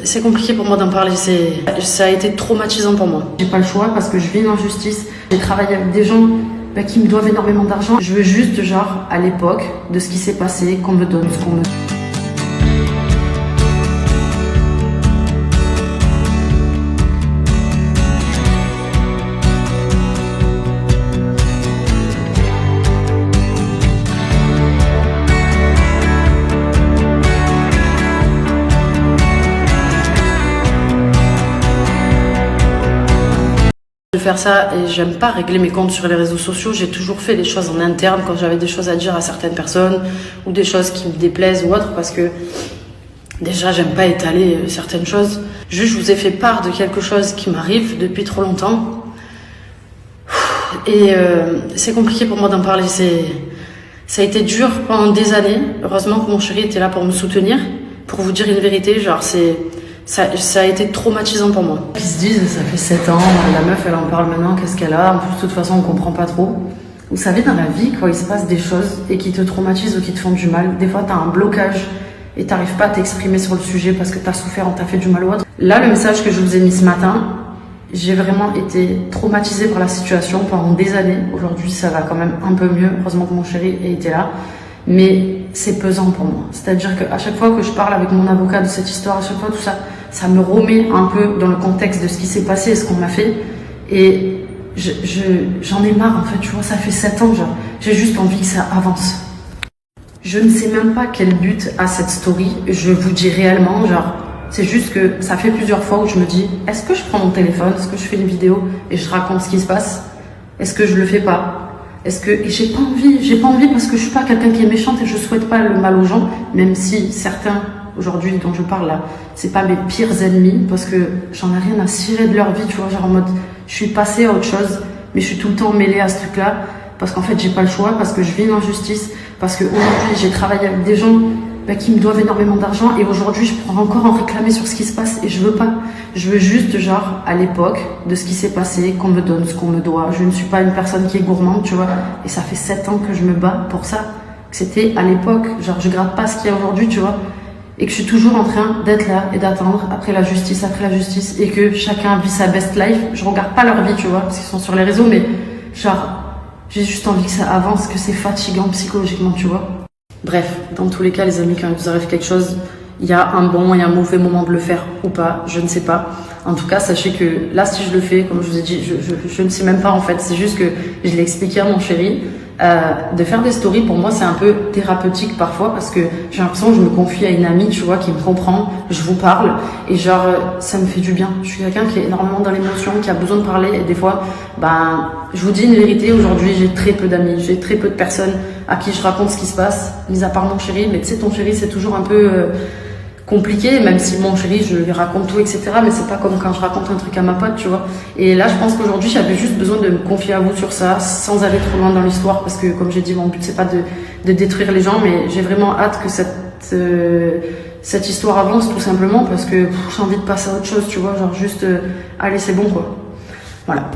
c'est compliqué pour moi d'en parler, ça a été traumatisant pour moi. J'ai pas le choix parce que je vis une injustice. J'ai travaillé avec des gens qui me doivent énormément d'argent. Je veux juste, genre, à l'époque de ce qui s'est passé, qu'on me donne ce qu'on me... De faire ça, et j'aime pas régler mes comptes sur les réseaux sociaux. J'ai toujours fait les choses en interne quand j'avais des choses à dire à certaines personnes ou des choses qui me déplaisent ou autre, parce que déjà j'aime pas étaler certaines choses. Juste, je vous ai fait part de quelque chose qui m'arrive depuis trop longtemps et c'est compliqué pour moi d'en parler. Ça a été dur pendant des années. Heureusement que mon chéri était là pour me soutenir, pour vous dire une vérité. Genre, ça a été traumatisant pour moi. Ils se disent, ça fait 7 ans, la meuf elle en parle maintenant, qu'est-ce qu'elle a? En plus, de toute façon, on comprend pas trop. Vous savez, dans la vie, quand il se passe des choses et qui te traumatisent ou qui te font du mal, des fois t'as un blocage et t'arrives pas à t'exprimer sur le sujet parce que t'as souffert, on t'a fait du mal ou autre. Là, le message que je vous ai mis ce matin, j'ai vraiment été traumatisée par la situation pendant des années. Aujourd'hui, ça va quand même un peu mieux. Heureusement que mon chéri était là. Mais c'est pesant pour moi. C'est-à-dire qu'à chaque fois que je parle avec mon avocat de cette histoire, à chaque fois tout ça, ça me remet un peu dans le contexte de ce qui s'est passé et ce qu'on m'a fait. Et j'en ai marre en fait, tu vois, ça fait 7 ans, genre, j'ai juste envie que ça avance. Je ne sais même pas quel but a cette story, je vous dis réellement, genre, c'est juste que ça fait plusieurs fois où je me dis, est-ce que je prends mon téléphone, est-ce que je fais une vidéo et je raconte ce qui se passe? Est-ce que je le fais pas? Et j'ai pas envie parce que je suis pas quelqu'un qui est méchante et je souhaite pas le mal aux gens, même si certains, aujourd'hui, dont je parle là, c'est pas mes pires ennemis, parce que j'en ai rien à cirer de leur vie, tu vois, genre en mode, je suis passée à autre chose, mais je suis tout le temps mêlée à ce truc-là, parce qu'en fait, j'ai pas le choix, parce que je vis une injustice, parce que aujourd'hui, j'ai travaillé avec des gens qui me doivent énormément d'argent, et aujourd'hui, je pourrais encore en réclamer sur ce qui se passe, et je veux pas. Je veux juste, genre, à l'époque de ce qui s'est passé, qu'on me donne ce qu'on me doit. Je ne suis pas une personne qui est gourmande, tu vois, et ça fait 7 ans que je me bats pour ça, que c'était à l'époque, genre, je gratte pas ce qu'il y a aujourd'hui, tu vois, et que je suis toujours en train d'être là et d'attendre après la justice, et que chacun vit sa best life. Je regarde pas leur vie, tu vois, parce qu'ils sont sur les réseaux, mais genre, j'ai juste envie que ça avance, que c'est fatigant psychologiquement, tu vois. Bref, dans tous les cas, les amis, quand il vous arrive quelque chose, il y a un bon et un mauvais moment de le faire ou pas, je ne sais pas. En tout cas, sachez que là, si je le fais, comme je vous ai dit, je ne sais même pas en fait. C'est juste que je l'ai expliqué à mon chéri. De faire des stories, pour moi, c'est un peu thérapeutique parfois parce que j'ai l'impression que je me confie à une amie, tu vois, qui me comprend. Je vous parle et genre, ça me fait du bien. Je suis quelqu'un qui est énormément dans l'émotion, qui a besoin de parler et des fois, je vous dis une vérité, aujourd'hui, j'ai très peu d'amis, j'ai très peu de personnes à qui je raconte ce qui se passe, mis à part mon chéri. Mais tu sais, ton chéri, c'est toujours un peu compliqué, même si mon chéri, je lui raconte tout, etc. Mais c'est pas comme quand je raconte un truc à ma pote, tu vois. Et là, je pense qu'aujourd'hui, j'avais juste besoin de me confier à vous sur ça, sans aller trop loin dans l'histoire, parce que, comme j'ai dit, mon but, c'est pas de détruire les gens, mais j'ai vraiment hâte que cette histoire avance, tout simplement, parce que j'ai envie de passer à autre chose, tu vois, genre juste, allez, c'est bon, quoi. Voilà.